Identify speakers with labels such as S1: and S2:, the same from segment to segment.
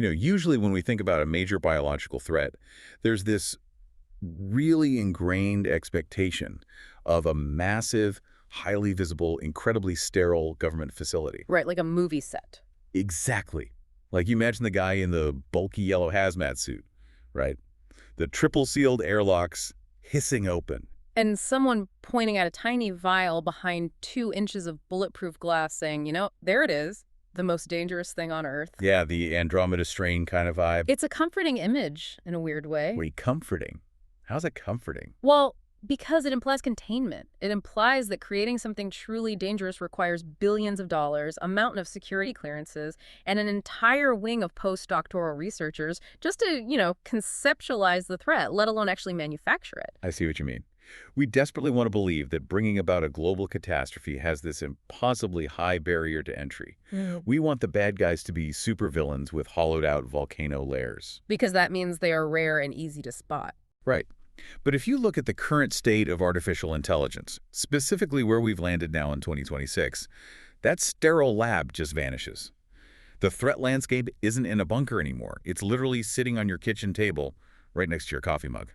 S1: Usually when we think about a major biological threat, there's this really ingrained expectation of a massive, highly visible, incredibly sterile government facility.
S2: Right, like a movie set.
S1: Exactly. Like you imagine the guy in the bulky yellow hazmat suit, right? The triple-sealed airlocks hissing open.
S2: And someone pointing at a tiny vial behind 2 inches of bulletproof glass saying, there it is, the most dangerous thing on Earth.
S1: Yeah, the Andromeda strain kind of vibe.
S2: It's a comforting image in a weird way.
S1: Wait, comforting? How's it comforting?
S2: Well, because it implies containment. It implies that creating something truly dangerous requires billions of dollars, a mountain of security clearances, and an entire wing of postdoctoral researchers just to, conceptualize the threat, let alone actually manufacture it.
S1: I see what you mean. We desperately want to believe that bringing about a global catastrophe has this impossibly high barrier to entry. We want the bad guys to be supervillains with hollowed-out volcano layers.
S2: Because that means they are rare and easy to spot.
S1: Right. But if you look at the current state of artificial intelligence, specifically where we've landed now in 2026, that sterile lab just vanishes. The threat landscape isn't in a bunker anymore. It's literally sitting on your kitchen table right next to your coffee mug.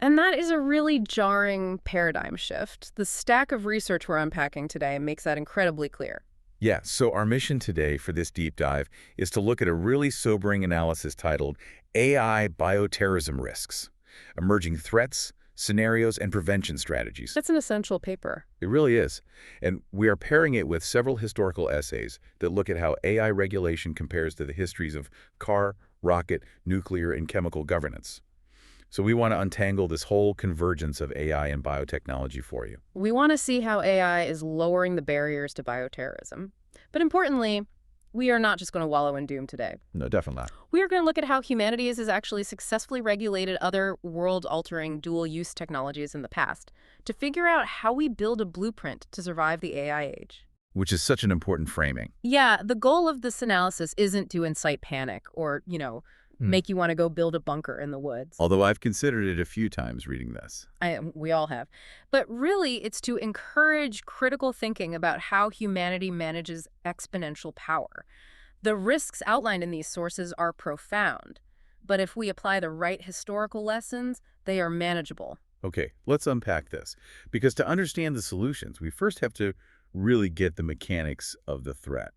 S2: And that is a really jarring paradigm shift. The stack of research we're unpacking today makes that incredibly clear.
S1: Yeah, so our mission today for this deep dive is to look at a really sobering analysis titled AI-Bioterrorism Risks: Emerging Threats, Scenarios, and Prevention Strategies.
S2: That's an essential paper.
S1: It really is. And we are pairing it with several historical essays that look at how AI regulation compares to the histories of car, rocket, nuclear, and chemical governance. So we want to untangle this whole convergence of AI and biotechnology for you.
S2: We want to see how AI is lowering the barriers to bioterrorism. But importantly, we are not just going to wallow in doom today.
S1: No, definitely not.
S2: We are going to look at how humanity has actually successfully regulated other world-altering dual-use technologies in the past to figure out how we build a blueprint to survive the AI age.
S1: Which is such an important framing.
S2: Yeah, the goal of this analysis isn't to incite panic or, make you want to go build a bunker in the woods.
S1: Although I've considered it a few times reading this.
S2: We all have. But really, it's to encourage critical thinking about how humanity manages exponential power. The risks outlined in these sources are profound, but if we apply the right historical lessons, they are manageable.
S1: Okay, let's unpack this. Because to understand the solutions, we first have to really get the mechanics of the threat.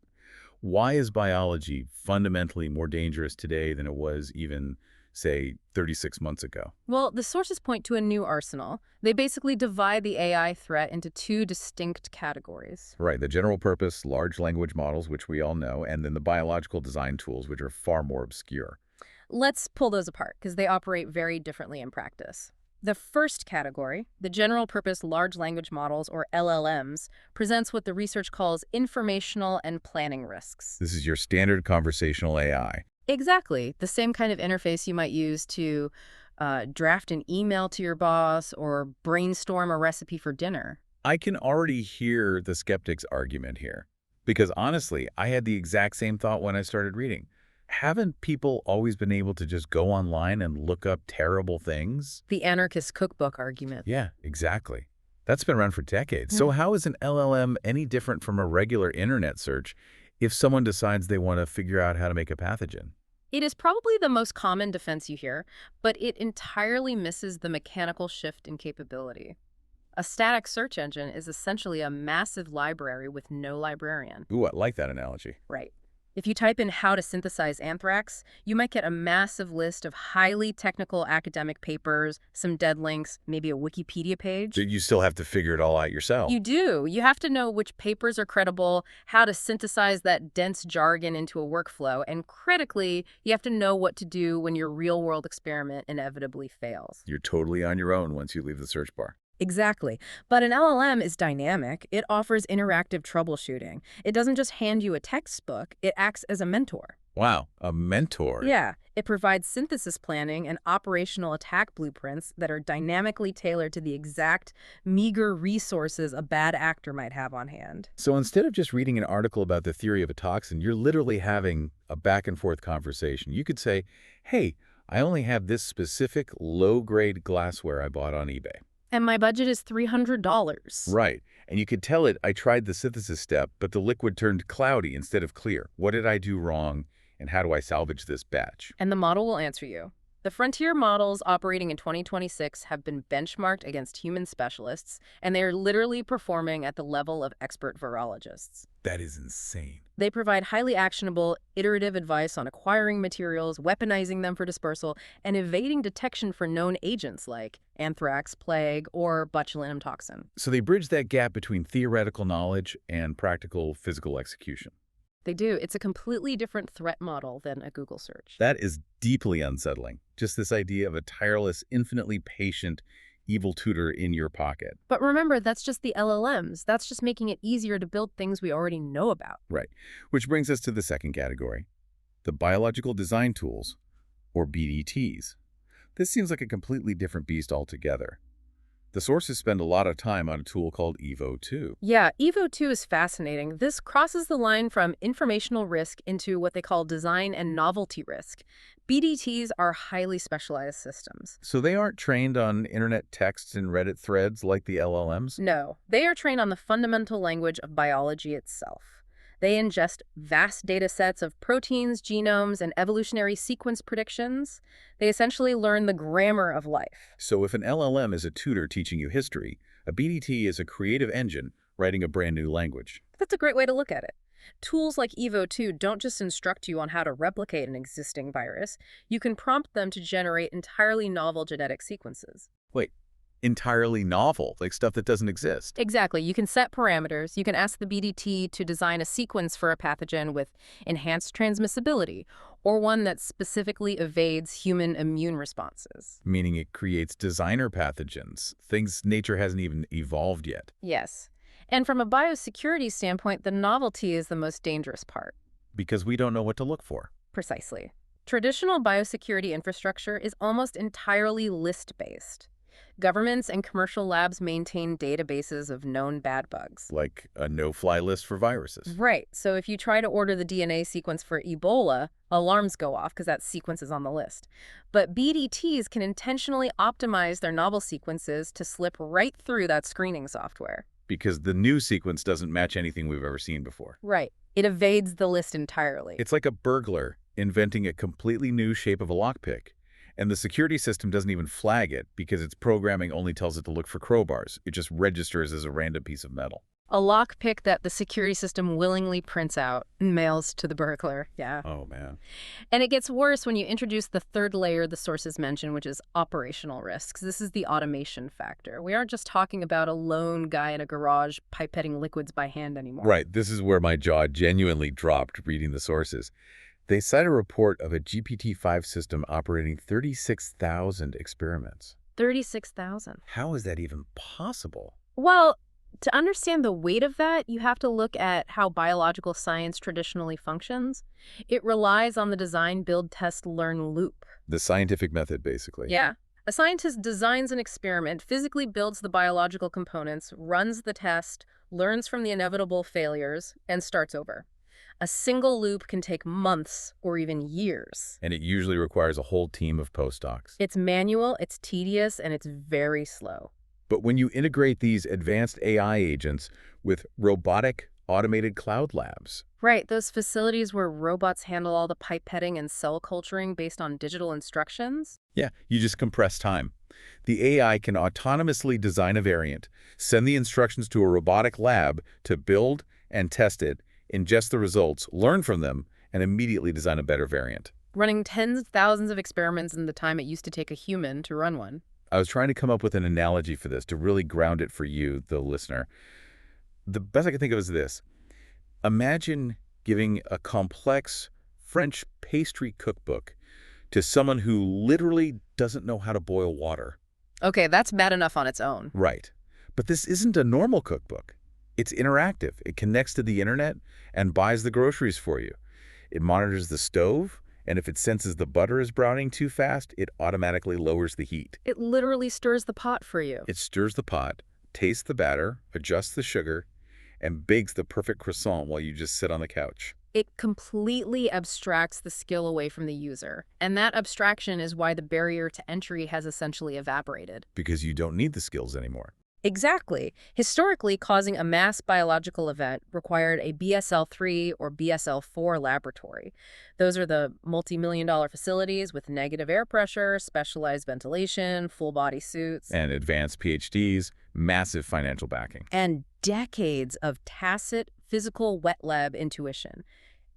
S1: Why is biology fundamentally more dangerous today than it was even, say, 36 months ago?
S2: Well, the sources point to a new arsenal. They basically divide the AI threat into 2 distinct categories.
S1: Right, the general purpose large language models, which we all know, and then the biological design tools, which are far more obscure.
S2: Let's pull those apart because they operate very differently in practice. The first category, the general-purpose large language models, or LLMs, presents what the research calls informational and planning risks.
S1: This is your standard conversational AI.
S2: Exactly. The same kind of interface you might use to draft an email to your boss or brainstorm a recipe for dinner.
S1: I can already hear the skeptic's argument here. Because honestly, I had the exact same thought when I started reading. Haven't people always been able to just go online and look up terrible things?
S2: The anarchist cookbook argument.
S1: Yeah, exactly. That's been around for decades. So how is an LLM any different from a regular internet search if someone decides they want to figure out how to make a pathogen?
S2: It is probably the most common defense you hear, but it entirely misses the mechanical shift in capability. A static search engine is essentially a massive library with no librarian.
S1: Ooh, I like that analogy.
S2: Right. If you type in how to synthesize anthrax, you might get a massive list of highly technical academic papers, some dead links, maybe a Wikipedia page.
S1: You still have to figure it all out yourself.
S2: You do. You have to know which papers are credible, how to synthesize that dense jargon into a workflow, and critically, you have to know what to do when your real-world experiment inevitably fails.
S1: You're totally on your own once you leave the search bar.
S2: Exactly. But an LLM is dynamic. It offers interactive troubleshooting. It doesn't just hand you a textbook. It acts as a mentor.
S1: Wow, a mentor.
S2: Yeah. It provides synthesis planning and operational attack blueprints that are dynamically tailored to the exact meager resources a bad actor might have on hand.
S1: So instead of just reading an article about the theory of a toxin, you're literally having a back-and-forth conversation. You could say, hey, I only have this specific low-grade glassware I bought on eBay.
S2: And my budget is $300.
S1: Right. And you could tell it, I tried the synthesis step, but the liquid turned cloudy instead of clear. What did I do wrong? And how do I salvage this batch?
S2: And the model will answer you. The frontier models operating in 2026 have been benchmarked against human specialists, and they are literally performing at the level of expert virologists.
S1: That is insane.
S2: They provide highly actionable, iterative advice on acquiring materials, weaponizing them for dispersal, and evading detection for known agents like anthrax, plague, or botulinum toxin.
S1: So they bridge that gap between theoretical knowledge and practical physical execution.
S2: They do. It's a completely different threat model than a Google search.
S1: That is deeply unsettling. Just this idea of a tireless, infinitely patient, evil tutor in your pocket.
S2: But remember, that's just the LLMs. That's just making it easier to build things we already know about.
S1: Right. Which brings us to the second category, the biological design tools, or BDTs. This seems like a completely different beast altogether. The sources spend a lot of time on a tool called EVO2.
S2: Yeah, EVO2 is fascinating. This crosses the line from informational risk into what they call design and novelty risk. BDTs are highly specialized systems.
S1: So they aren't trained on internet texts and Reddit threads like the LLMs?
S2: No, they are trained on the fundamental language of biology itself. They ingest vast data sets of proteins, genomes, and evolutionary sequence predictions. They essentially learn the grammar of life.
S1: So if an LLM is a tutor teaching you history, a BDT is a creative engine writing a brand new language.
S2: That's a great way to look at it. Tools like EVO2 don't just instruct you on how to replicate an existing virus. You can prompt them to generate entirely novel genetic sequences.
S1: Wait, entirely novel, like stuff that doesn't exist?
S2: Exactly. You can set parameters. You can ask the BDT to design a sequence for a pathogen with enhanced transmissibility, or one that specifically evades human immune responses.
S1: Meaning it creates designer pathogens, things nature hasn't even evolved yet.
S2: Yes. And from a biosecurity standpoint, the novelty is the most dangerous part.
S1: Because we don't know what to look for.
S2: Precisely. Traditional biosecurity infrastructure is almost entirely list-based. Governments and commercial labs maintain databases of known bad bugs.
S1: Like a no-fly list for viruses.
S2: Right. So if you try to order the DNA sequence for Ebola, alarms go off because that sequence is on the list. But BDTs can intentionally optimize their novel sequences to slip right through that screening software.
S1: Because the new sequence doesn't match anything we've ever seen before.
S2: Right. It evades the list entirely.
S1: It's like a burglar inventing a completely new shape of a lockpick. And the security system doesn't even flag it because its programming only tells it to look for crowbars. It just registers as a random piece of metal.
S2: A lockpick that the security system willingly prints out and mails to the burglar. Yeah.
S1: Oh, man.
S2: And it gets worse when you introduce the third layer the sources mention, which is operational risks. This is the automation factor. We aren't just talking about a lone guy in a garage pipetting liquids by hand anymore.
S1: Right. This is where my jaw genuinely dropped reading the sources. They cite a report of a GPT-5 system operating 36,000 experiments.
S2: 36,000.
S1: How is that even possible?
S2: Well, to understand the weight of that, you have to look at how biological science traditionally functions. It relies on the design, build, test, learn loop.
S1: The scientific method, basically.
S2: Yeah. A scientist designs an experiment, physically builds the biological components, runs the test, learns from the inevitable failures, and starts over. A single loop can take months or even years.
S1: And it usually requires a whole team of postdocs.
S2: It's manual, it's tedious, and it's very slow.
S1: But when you integrate these advanced AI agents with robotic, automated cloud labs.
S2: Right, those facilities where robots handle all the pipetting and cell culturing based on digital instructions.
S1: Yeah, you just compress time. The AI can autonomously design a variant, send the instructions to a robotic lab to build and test it, ingest the results, learn from them, and immediately design a better variant.
S2: Running tens of thousands of experiments in the time it used to take a human to run one.
S1: I was trying to come up with an analogy for this to really ground it for you, the listener. The best I can think of is this. Imagine giving a complex French pastry cookbook to someone who literally doesn't know how to boil water.
S2: Okay, that's bad enough on its own.
S1: Right. But this isn't a normal cookbook. It's interactive. It connects to the internet and buys the groceries for you. It monitors the stove, and if it senses the butter is browning too fast, it automatically lowers the heat.
S2: It literally stirs the pot for you.
S1: It stirs the pot, tastes the batter, adjusts the sugar, and bakes the perfect croissant while you just sit on the couch.
S2: It completely abstracts the skill away from the user. And that abstraction is why the barrier to entry has essentially evaporated.
S1: Because you don't need the skills anymore.
S2: Exactly. Historically, causing a mass biological event required a BSL-3 or BSL-4 laboratory. Those are the multi-million-dollar facilities with negative air pressure, specialized ventilation, full-body suits,
S1: And advanced PhDs, massive financial backing.
S2: and decades of tacit physical wet lab intuition.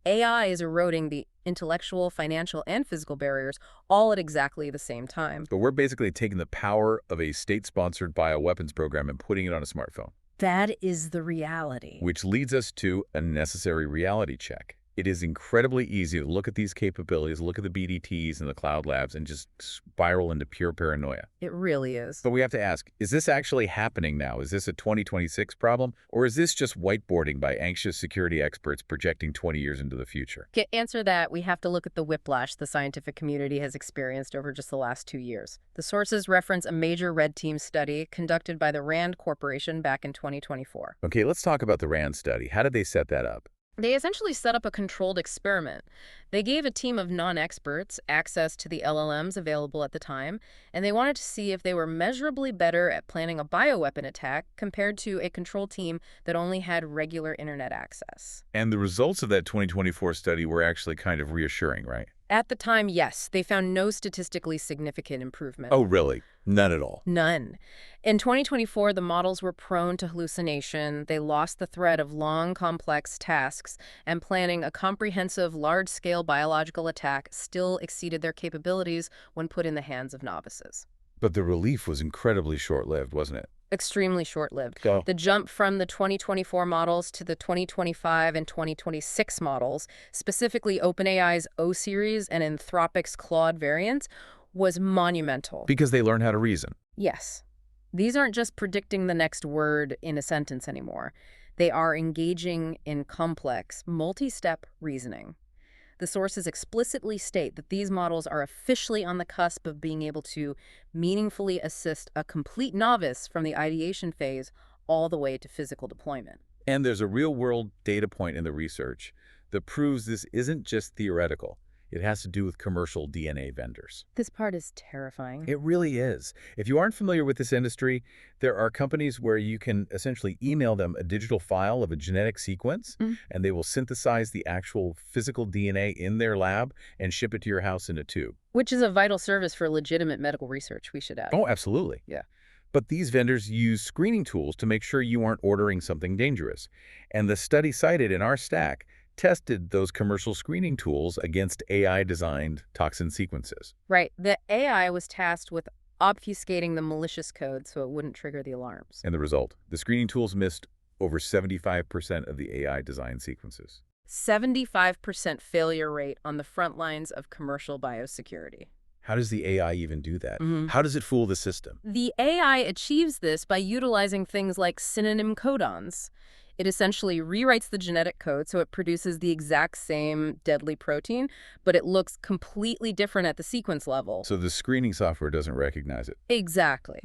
S2: AI is eroding the intellectual, financial, and physical barriers all at exactly the same time.
S1: But we're basically taking the power of a state-sponsored bioweapons program and putting it on a smartphone.
S2: That is the reality.
S1: Which leads us to a necessary reality check. It is incredibly easy to look at these capabilities, look at the BDTs and the cloud labs, and just spiral into pure paranoia.
S2: It really is.
S1: But we have to ask, is this actually happening now? Is this a 2026 problem? Or is this just whiteboarding by anxious security experts projecting 20 years into the future?
S2: To answer that, we have to look at the whiplash the scientific community has experienced over just the last 2 years. The sources reference a major red team study conducted by the RAND Corporation back in 2024.
S1: Okay, let's talk about the RAND study. How did they set that up?
S2: They essentially set up a controlled experiment. They gave a team of non-experts access to the LLMs available at the time, and they wanted to see if they were measurably better at planning a bioweapon attack compared to a control team that only had regular internet access.
S1: And the results of that 2024 study were actually kind of reassuring, right?
S2: At the time, yes, they found no statistically significant improvement.
S1: Oh, really? None at all?
S2: None. In 2024, the models were prone to hallucination. They lost the thread of long, complex tasks, and planning a comprehensive, large-scale biological attack still exceeded their capabilities when put in the hands of novices.
S1: But the relief was incredibly short-lived, wasn't it?
S2: Extremely short-lived.
S1: Go.
S2: The jump from the 2024 models to the 2025 and 2026 models, specifically OpenAI's O-series and Anthropic's Claude variants, was monumental.
S1: Because they learn how to reason.
S2: Yes. These aren't just predicting the next word in a sentence anymore. They are engaging in complex, multi-step reasoning. The sources explicitly state that these models are officially on the cusp of being able to meaningfully assist a complete novice from the ideation phase all the way to physical deployment.
S1: And there's a real-world data point in the research that proves this isn't just theoretical. It has to do with commercial DNA vendors.
S2: This part is terrifying.
S1: It really is. If you aren't familiar with this industry, there are companies where you can essentially email them a digital file of a genetic sequence, and they will synthesize the actual physical DNA in their lab and ship it to your house in a tube.
S2: Which is a vital service for legitimate medical research, we should add.
S1: Oh, absolutely.
S2: Yeah.
S1: But these vendors use screening tools to make sure you aren't ordering something dangerous. And the study cited in our stack tested those commercial screening tools against AI-designed toxin sequences.
S2: Right. The AI was tasked with obfuscating the malicious code so it wouldn't trigger the alarms.
S1: And the result, the screening tools missed over 75% of the AI-designed sequences.
S2: 75% failure rate on the front lines of commercial biosecurity.
S1: How does the AI even do that?
S2: Mhm.
S1: How does it fool the system?
S2: The AI achieves this by utilizing things like synonym codons. It essentially rewrites the genetic code so it produces the exact same deadly protein, but it looks completely different at the sequence level.
S1: So the screening software doesn't recognize it.
S2: Exactly.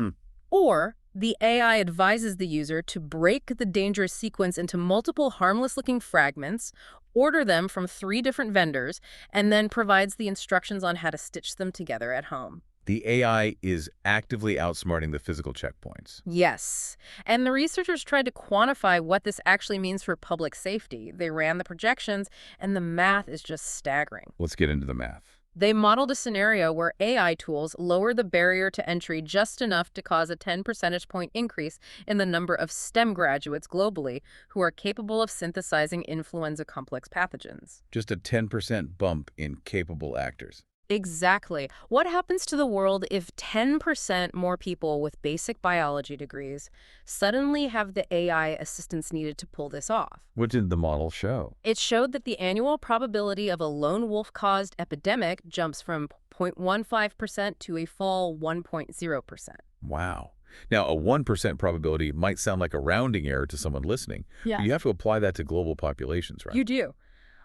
S2: Or the AI advises the user to break the dangerous sequence into multiple harmless-looking fragments, order them from 3 different vendors, and then provides the instructions on how to stitch them together at home.
S1: The AI is actively outsmarting the physical checkpoints.
S2: Yes. And the researchers tried to quantify what this actually means for public safety. They ran the projections, and the math is just staggering.
S1: Let's get into the math.
S2: They modeled a scenario where AI tools lower the barrier to entry just enough to cause a 10 percentage point increase in the number of STEM graduates globally who are capable of synthesizing influenza complex pathogens.
S1: Just a 10% bump in capable actors.
S2: Exactly. What happens to the world if 10% more people with basic biology degrees suddenly have the AI assistance needed to pull this off?
S1: What did the model show?
S2: It showed that the annual probability of a lone wolf-caused epidemic jumps from 0.15% to a full 1.0%.
S1: Wow. Now, a 1% probability might sound like a rounding error to someone listening,
S2: Yeah.
S1: but you have to apply that to global populations, right?
S2: You do.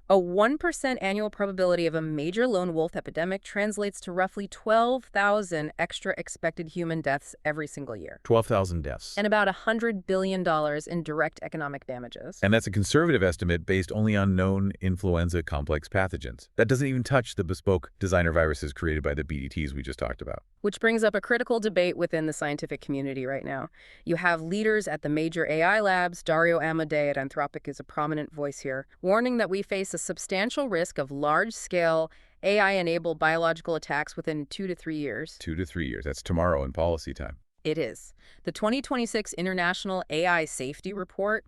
S2: A 1% annual probability of a major lone wolf epidemic translates to roughly 12,000 extra expected human deaths every single year,
S1: 12,000 deaths.
S2: and about $100 billion in direct economic damages.
S1: And that's a conservative estimate based only on known influenza complex pathogens. That doesn't even touch the bespoke designer viruses created by the BDTs we just talked about.
S2: Which brings up a critical debate within the scientific community right now. You have leaders at the major AI labs, Dario Amodei at Anthropic is a prominent voice here, warning that we face a substantial risk of large-scale AI-enabled biological attacks within 2 to 3 years.
S1: 2 to 3 years. That's tomorrow in policy time.
S2: It is. The 2026 International AI Safety Report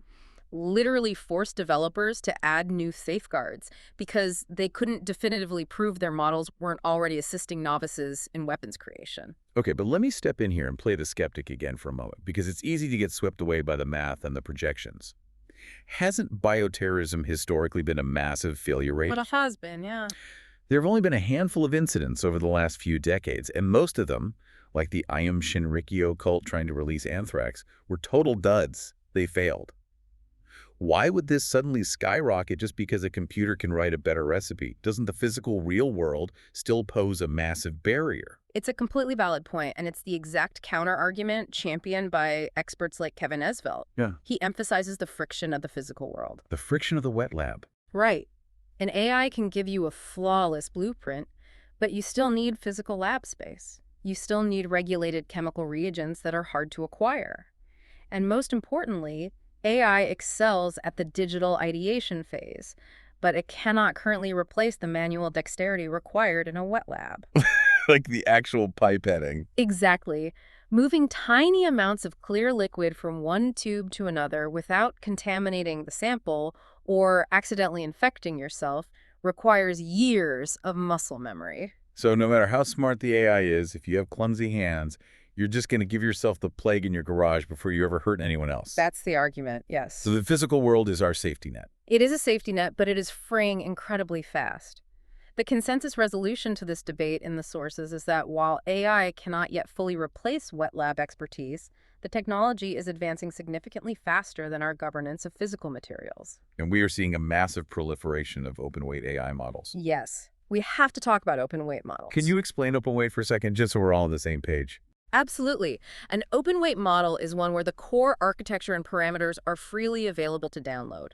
S2: literally forced developers to add new safeguards because they couldn't definitively prove their models weren't already assisting novices in weapons creation.
S1: Okay, but let me step in here and play the skeptic again for a moment, because it's easy to get swept away by the math and the projections. Hasn't bioterrorism historically been a massive failure rate?
S2: But it has been, yeah.
S1: There have only been a handful of incidents over the last few decades, and most of them, like the Aum Shinrikyo cult trying to release anthrax, were total duds. They failed. Why would this suddenly skyrocket just because a computer can write a better recipe? Doesn't the physical real world still pose a massive barrier?
S2: It's a completely valid point, and it's the exact counter-argument championed by experts like Kevin Esvelt.
S1: Yeah.
S2: He emphasizes the friction of the physical world.
S1: The friction of the wet lab.
S2: Right. An AI can give you a flawless blueprint, but you still need physical lab space. You still need regulated chemical reagents that are hard to acquire. And most importantly, AI excels at the digital ideation phase, but it cannot currently replace the manual dexterity required in a wet lab.
S1: Like the actual pipetting.
S2: Exactly. Moving tiny amounts of clear liquid from one tube to another without contaminating the sample or accidentally infecting yourself requires years of muscle memory.
S1: So no matter how smart the AI is, if you have clumsy hands, you're just going to give yourself the plague in your garage before you ever hurt anyone else.
S2: That's the argument, yes.
S1: So the physical world is our safety net.
S2: It is a safety net, but it is fraying incredibly fast. The consensus resolution to this debate in the sources is that while AI cannot yet fully replace wet lab expertise, the technology is advancing significantly faster than our governance of physical materials.
S1: And we are seeing a massive proliferation of open-weight AI models.
S2: Yes, we have to talk about open weight models.
S1: Can you explain open weight for a second, just so we're all on the same page?
S2: Absolutely. An open weight model is one where the core architecture and parameters are freely available to download.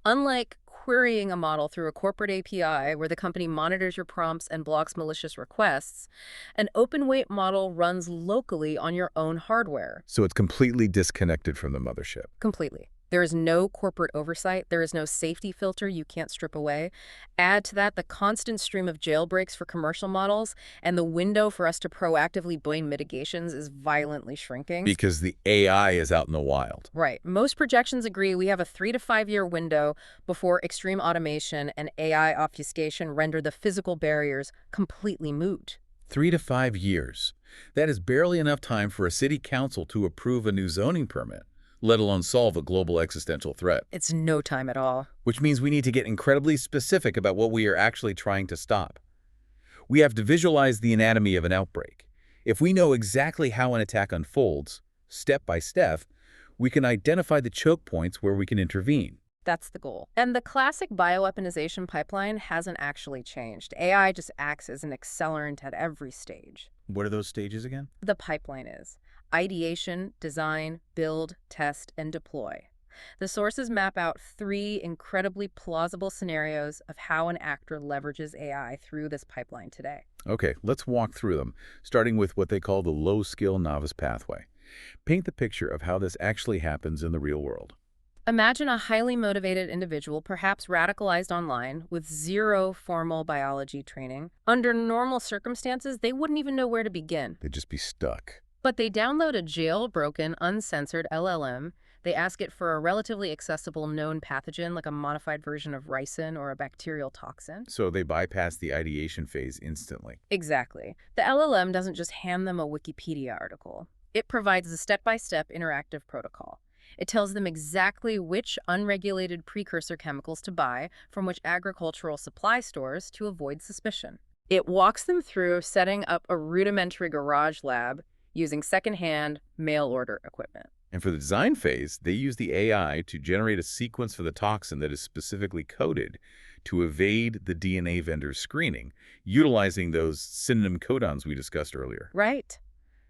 S2: Unlike querying a model through a corporate API where the company monitors your prompts and blocks malicious requests, an open weight model runs locally on your own hardware.
S1: So it's completely disconnected from the mothership.
S2: Completely. There is no corporate oversight. There is no safety filter you can't strip away. Add to that the constant stream of jailbreaks for commercial models, and the window for us to proactively blame mitigations is violently shrinking.
S1: Because the AI is out in the wild.
S2: Right. Most projections agree we have a 3 to 5 year window before extreme automation and AI obfuscation render the physical barriers completely moot.
S1: 3 to 5 years. That is barely enough time for a city council to approve a new zoning permit, let alone solve a global existential threat.
S2: It's no time at all.
S1: Which means we need to get incredibly specific about what we are actually trying to stop. We have to visualize the anatomy of an outbreak. If we know exactly how an attack unfolds, step by step, we can identify the choke points where we can intervene.
S2: That's the goal. And the classic bioweaponization pipeline hasn't actually changed. AI just acts as an accelerant at every stage.
S1: What are those stages again?
S2: The pipeline is ideation, design, build, test, and deploy. The sources map out 3 incredibly plausible scenarios of how an actor leverages AI through this pipeline today.
S1: Okay, let's walk through them, starting with what they call the low-skill novice pathway. Paint the picture of how this actually happens in the real world.
S2: Imagine a highly motivated individual, perhaps radicalized online, with 0 formal biology training. Under normal circumstances, they wouldn't even know where to begin.
S1: They'd just be stuck.
S2: But they download a jailbroken, uncensored LLM. They ask it for a relatively accessible known pathogen, like a modified version of ricin or a bacterial toxin.
S1: So they bypass the ideation phase instantly.
S2: Exactly. The LLM doesn't just hand them a Wikipedia article. It provides a step-by-step interactive protocol. It tells them exactly which unregulated precursor chemicals to buy from which agricultural supply stores to avoid suspicion. It walks them through setting up a rudimentary garage lab using secondhand mail-order equipment.
S1: And for the design phase, they use the AI to generate a sequence for the toxin that is specifically coded to evade the DNA vendor's screening, utilizing those synonym codons we discussed earlier.
S2: Right.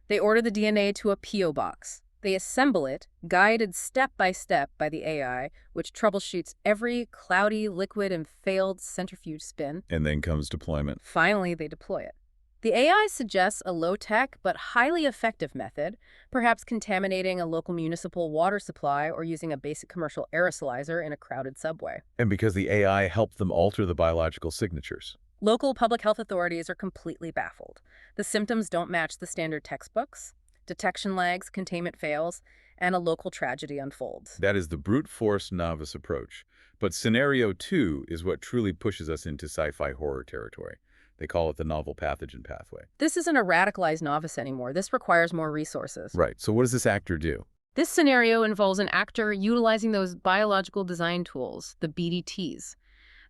S2: They order the DNA to a PO box. They assemble it, guided step by step by the AI, which troubleshoots every cloudy, liquid, and failed centrifuge spin.
S1: And then comes deployment.
S2: Finally, they deploy it. The AI suggests a low-tech but highly effective method, perhaps contaminating a local municipal water supply or using a basic commercial aerosolizer in a crowded subway.
S1: And because the AI helped them alter the biological signatures.
S2: Local public health authorities are completely baffled. The symptoms don't match the standard textbooks. Detection lags, containment fails, and a local tragedy unfolds.
S1: That is the brute force novice approach. But scenario 2 is what truly pushes us into sci-fi horror territory. They call it the novel pathogen pathway.
S2: This isn't a radicalized novice anymore. This requires more resources.
S1: Right, so what does this actor do?
S2: This scenario involves an actor utilizing those biological design tools, the BDTs.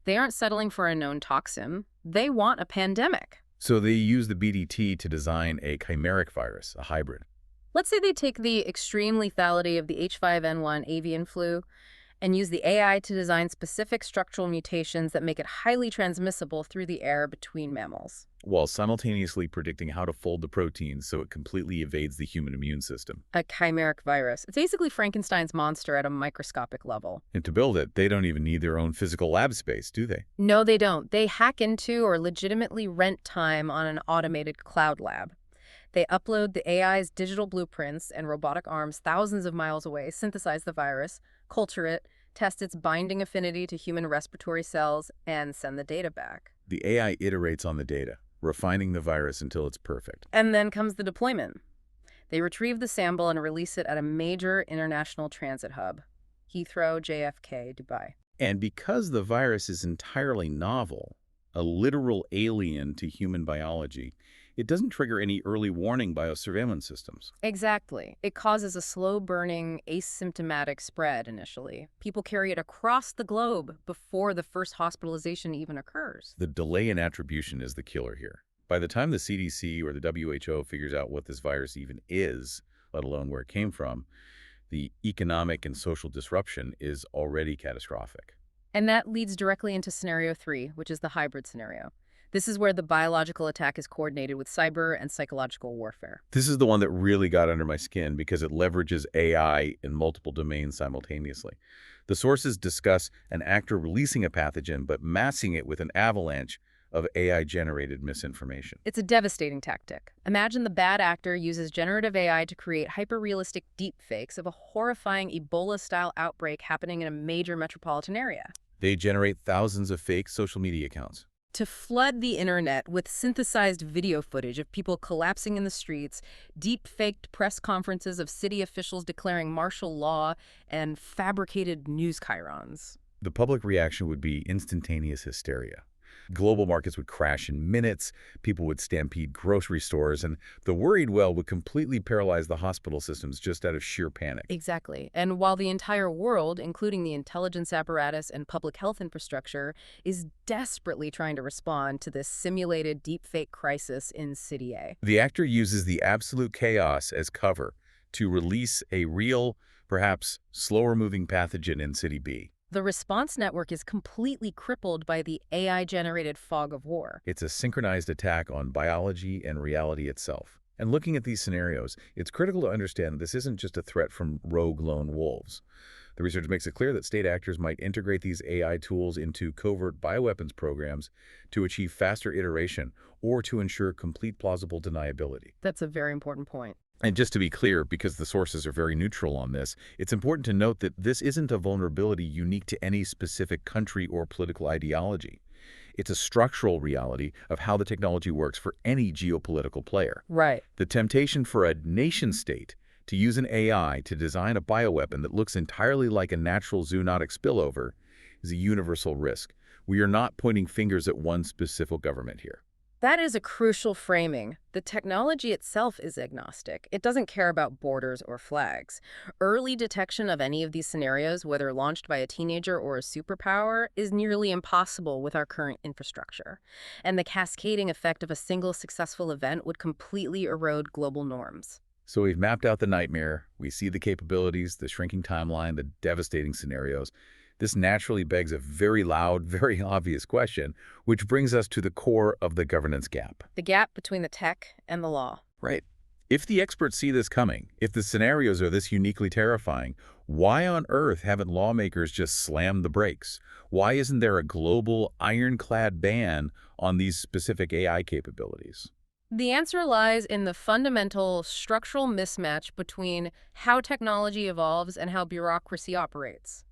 S2: They aren't settling for a known toxin. They want a pandemic.
S1: So they use the BDT to design a chimeric virus, a hybrid.
S2: Let's say they take the extreme lethality of the H5N1 avian flu and use the AI to design specific structural mutations that make it highly transmissible through the air between mammals.
S1: While simultaneously predicting how to fold the proteins so it completely evades the human immune system.
S2: A chimeric virus. It's basically Frankenstein's monster at a microscopic level.
S1: And to build it, they don't even need their own physical lab space, do they?
S2: No, they don't. They hack into or legitimately rent time on an automated cloud lab. They upload the AI's digital blueprints and robotic arms thousands of miles away, synthesize the virus, culture it, test its binding affinity to human respiratory cells, and send the data back.
S1: The AI iterates on the data, refining the virus until it's perfect.
S2: And then comes the deployment. They retrieve the sample and release it at a major international transit hub, Heathrow, JFK, Dubai.
S1: And because the virus is entirely novel, a literal alien to human biology, it doesn't trigger any early warning biosurveillance systems.
S2: Exactly. It causes a slow-burning, asymptomatic spread initially. People carry it across the globe before the first hospitalization even occurs.
S1: The delay in attribution is the killer here. By the time the CDC or the WHO figures out what this virus even is, let alone where it came from, the economic and social disruption is already catastrophic.
S2: And that leads directly into scenario 3, which is the hybrid scenario. This is where the biological attack is coordinated with cyber and psychological warfare.
S1: This is the one that really got under my skin because it leverages AI in multiple domains simultaneously. The sources discuss an actor releasing a pathogen but massing it with an avalanche of AI-generated misinformation.
S2: It's a devastating tactic. Imagine the bad actor uses generative AI to create hyper-realistic deepfakes of a horrifying Ebola-style outbreak happening in a major metropolitan area.
S1: They generate thousands of fake social media accounts
S2: to flood the internet with synthesized video footage of people collapsing in the streets, deep-faked press conferences of city officials declaring martial law, and fabricated news chyrons.
S1: The public reaction would be instantaneous hysteria. Global markets would crash in minutes, people would stampede grocery stores, and the worried well would completely paralyze the hospital systems just out of sheer panic.
S2: Exactly. And while the entire world, including the intelligence apparatus and public health infrastructure, is desperately trying to respond to this simulated deepfake crisis in City A.
S1: The actor uses the absolute chaos as cover to release a real, perhaps slower-moving pathogen in City B.
S2: The response network is completely crippled by the AI-generated fog of war.
S1: It's a synchronized attack on biology and reality itself. And looking at these scenarios, it's critical to understand this isn't just a threat from rogue lone wolves. The research makes it clear that state actors might integrate these AI tools into covert bioweapons programs to achieve faster iteration or to ensure complete plausible deniability.
S2: That's a very important point.
S1: And just to be clear, because the sources are very neutral on this, it's important to note that this isn't a vulnerability unique to any specific country or political ideology. It's a structural reality of how the technology works for any geopolitical player.
S2: Right.
S1: The temptation for a nation-state to use an AI to design a bioweapon that looks entirely like a natural zoonotic spillover is a universal risk. We are not pointing fingers at one specific government here.
S2: That is a crucial framing. The technology itself is agnostic. It doesn't care about borders or flags. Early detection of any of these scenarios, whether launched by a teenager or a superpower, is nearly impossible with our current infrastructure. And the cascading effect of a single successful event would completely erode global norms.
S1: So we've mapped out the nightmare. We see the capabilities, the shrinking timeline, the devastating scenarios. This naturally begs a very loud, very obvious question, which brings us to the core of the governance gap.
S2: The gap between the tech and the law.
S1: Right. If the experts see this coming, if the scenarios are this uniquely terrifying, why on earth haven't lawmakers just slammed the brakes? Why isn't there a global, ironclad ban on these specific AI capabilities?
S2: The answer lies in the fundamental structural mismatch between how technology evolves and how bureaucracy operates.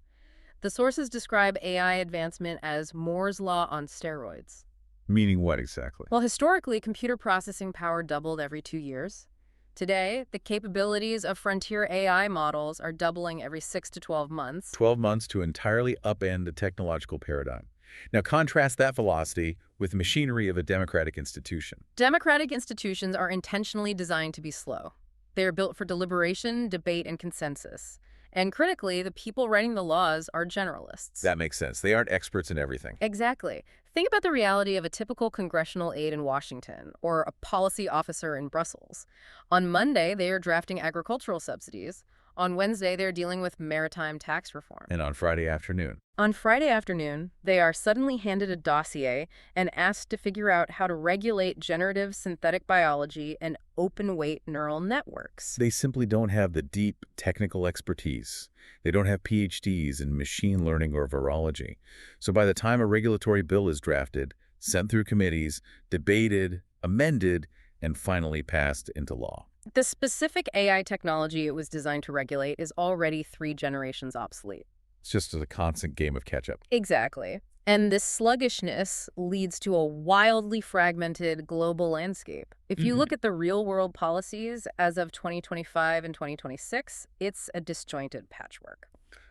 S2: The sources describe AI advancement as Moore's law on steroids.
S1: Meaning what exactly?
S2: Well, historically, computer processing power doubled every 2 years. Today, the capabilities of frontier AI models are doubling every 6 to 12 months.
S1: 12 months to entirely upend the technological paradigm. Now contrast that velocity with the machinery of a democratic institution.
S2: Democratic institutions are intentionally designed to be slow. They are built for deliberation, debate, and consensus. And critically, the people writing the laws are generalists.
S1: That makes sense. They aren't experts in everything.
S2: Exactly. Think about the reality of a typical congressional aide in Washington or a policy officer in Brussels. On Monday, they are drafting agricultural subsidies. On Wednesday, they're dealing with maritime tax reform.
S1: And on Friday afternoon.
S2: On Friday afternoon, they are suddenly handed a dossier and asked to figure out how to regulate generative synthetic biology and open-weight neural networks.
S1: They simply don't have the deep technical expertise. They don't have PhDs in machine learning or virology. So by the time a regulatory bill is drafted, sent through committees, debated, amended, and finally passed into law,
S2: The specific AI technology it was designed to regulate is already 3 generations obsolete.
S1: it's just a constant game of catch-up.
S2: Exactly. And this sluggishness leads to a wildly fragmented global landscape. If you look at the real-world policies as of 2025 and 2026, it's a disjointed patchwork.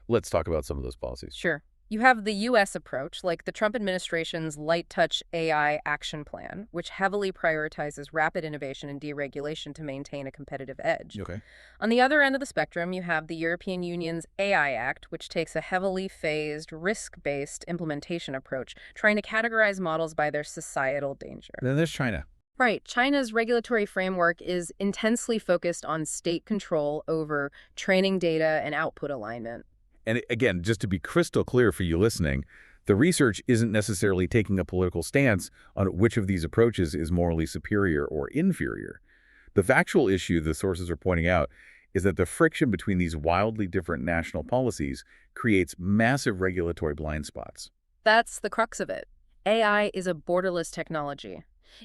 S1: Let's talk about some of those policies.
S2: Sure. You have the U.S. approach, like the Trump administration's Light Touch AI Action Plan, which heavily prioritizes rapid innovation and deregulation to maintain a competitive edge.
S1: Okay.
S2: On the other end of the spectrum, you have the European Union's AI Act, which takes a heavily phased, risk-based implementation approach, trying to categorize models by their societal danger.
S1: Then there's China.
S2: Right. China's regulatory framework is intensely focused on state control over training data and output alignment.
S1: And again, just to be crystal clear for you listening, the research isn't necessarily taking a political stance on which of these approaches is morally superior or inferior. The factual issue the sources are pointing out is that the friction between these wildly different national policies creates massive regulatory blind spots.
S2: That's the crux of it. AI is a borderless technology.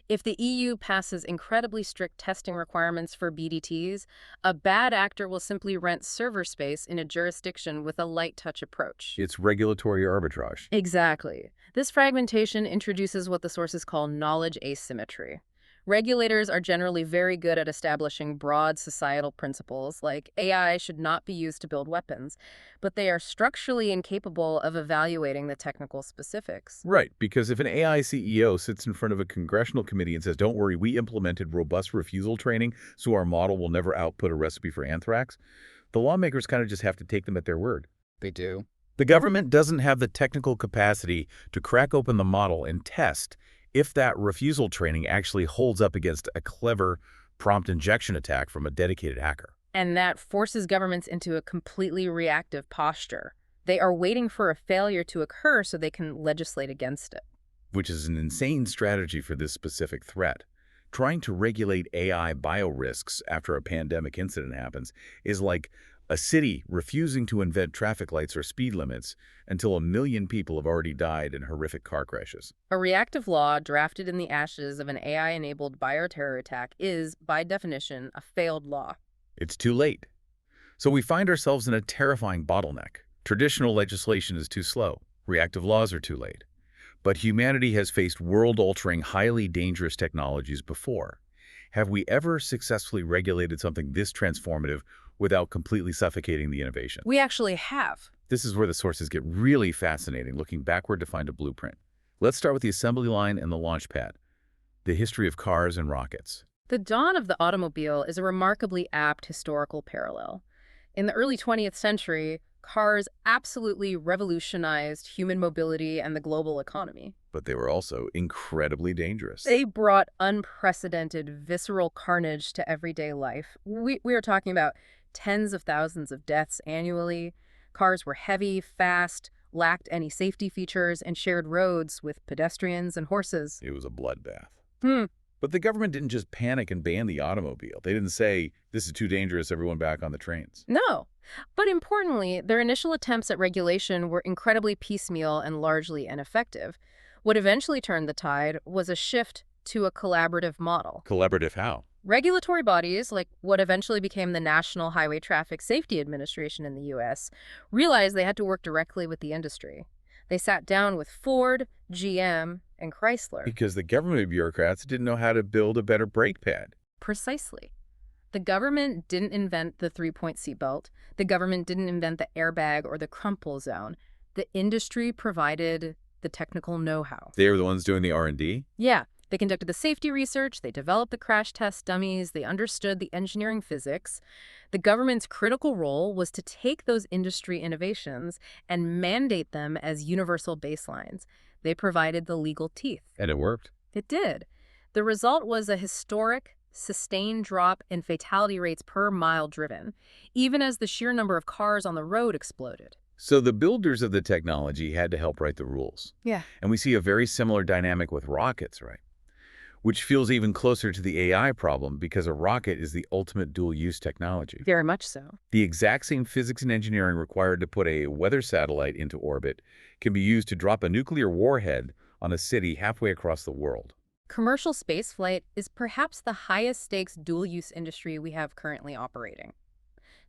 S2: If the EU passes incredibly strict testing requirements for BDTs, a bad actor will simply rent server space in a jurisdiction with a light touch approach.
S1: It's regulatory arbitrage.
S2: Exactly. This fragmentation introduces what the sources call knowledge asymmetry. Regulators are generally very good at establishing broad societal principles, like AI should not be used to build weapons, but they are structurally incapable of evaluating the technical specifics.
S1: Right, because if an AI CEO sits in front of a congressional committee and says, don't worry, we implemented robust refusal training so our model will never output a recipe for anthrax, the lawmakers kind of just have to take them at their word.
S3: They do.
S1: The government doesn't have the technical capacity to crack open the model and test if that refusal training actually holds up against a clever prompt injection attack from a dedicated hacker.
S2: And that forces governments into a completely reactive posture. They are waiting for a failure to occur so they can legislate against it.
S1: Which is an insane strategy for this specific threat. Trying to regulate AI biorisks after a pandemic incident happens is like a city refusing to invent traffic lights or speed limits until 1 million people have already died in horrific car crashes.
S2: A reactive law drafted in the ashes of an AI-enabled bioterror attack is, by definition, a failed law.
S1: It's too late. So we find ourselves in a terrifying bottleneck. Traditional legislation is too slow. Reactive laws are too late. But humanity has faced world-altering, highly dangerous technologies before. Have we ever successfully regulated something this transformative without completely suffocating the innovation?
S2: We actually have.
S1: This is where the sources get really fascinating, looking backward to find a blueprint. Let's start with the assembly line and the launch pad, the history of cars and rockets.
S2: The dawn of the automobile is a remarkably apt historical parallel. In the early 20th century, cars absolutely revolutionized human mobility and the global economy.
S1: But they were also incredibly dangerous.
S2: They brought unprecedented visceral carnage to everyday life. We are talking about tens of thousands of deaths annually. Cars were heavy, fast, lacked any safety features, and shared roads with pedestrians and horses.
S1: It was a bloodbath.
S2: Hmm.
S1: But the government didn't just panic and ban the automobile. They didn't say, this is too dangerous, everyone back on the trains.
S2: No. But importantly, their initial attempts at regulation were incredibly piecemeal and largely ineffective. What eventually turned the tide was a shift to a collaborative model.
S1: Collaborative how?
S2: Regulatory bodies, like what eventually became the National Highway Traffic Safety Administration in the U.S., realized they had to work directly with the industry. They sat down with Ford, GM, and Chrysler.
S1: Because the government bureaucrats didn't know how to build a better brake pad.
S2: Precisely. The government didn't invent the three-point seatbelt. The government didn't invent the airbag or the crumple zone. The industry provided the technical know-how.
S1: They were the ones doing the R&D?
S2: Yeah, they conducted the safety research, they developed the crash test dummies, they understood the engineering physics. The government's critical role was to take those industry innovations and mandate them as universal baselines. They provided the legal teeth.
S1: And it worked.
S2: It did. The result was a historic, sustained drop in fatality rates per mile driven, even as the sheer number of cars on the road exploded.
S1: So the builders of the technology had to help write the rules.
S2: Yeah.
S1: And we see a very similar dynamic with rockets, right? Which feels even closer to the AI problem because a rocket is the ultimate dual-use technology.
S2: Very much so.
S1: The exact same physics and engineering required to put a weather satellite into orbit can be used to drop a nuclear warhead on a city halfway across the world.
S2: Commercial spaceflight is perhaps the highest stakes dual-use industry we have currently operating.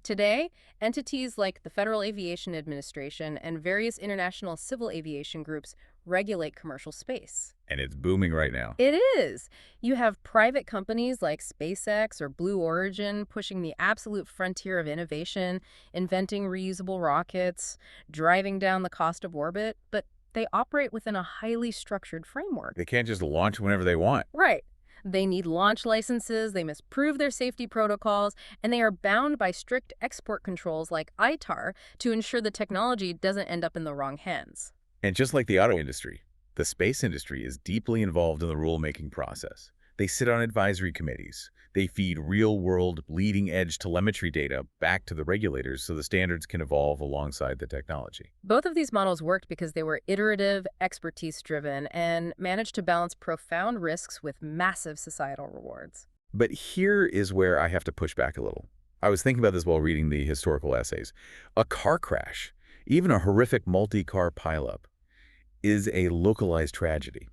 S2: Today, entities like the Federal Aviation Administration and various international civil aviation groups regulate commercial space.
S1: And it's booming right now.
S2: It is. You have private companies like SpaceX or Blue Origin pushing the absolute frontier of innovation, inventing reusable rockets, driving down the cost of orbit, but they operate within a highly structured framework.
S1: They can't just launch whenever they want.
S2: Right. They need launch licenses, they must prove their safety protocols, and they are bound by strict export controls like ITAR to ensure the technology doesn't end up in the wrong hands.
S1: And just like the auto industry, the space industry is deeply involved in the rule-making process. They sit on advisory committees. They feed real-world, bleeding-edge telemetry data back to the regulators so the standards can evolve alongside the technology.
S2: Both of these models worked because they were iterative, expertise-driven, and managed to balance profound risks with massive societal rewards.
S1: But here is where I have to push back a little. I was thinking about this while reading the historical essays. A car crash, even a horrific multi-car pileup, is a localized tragedy.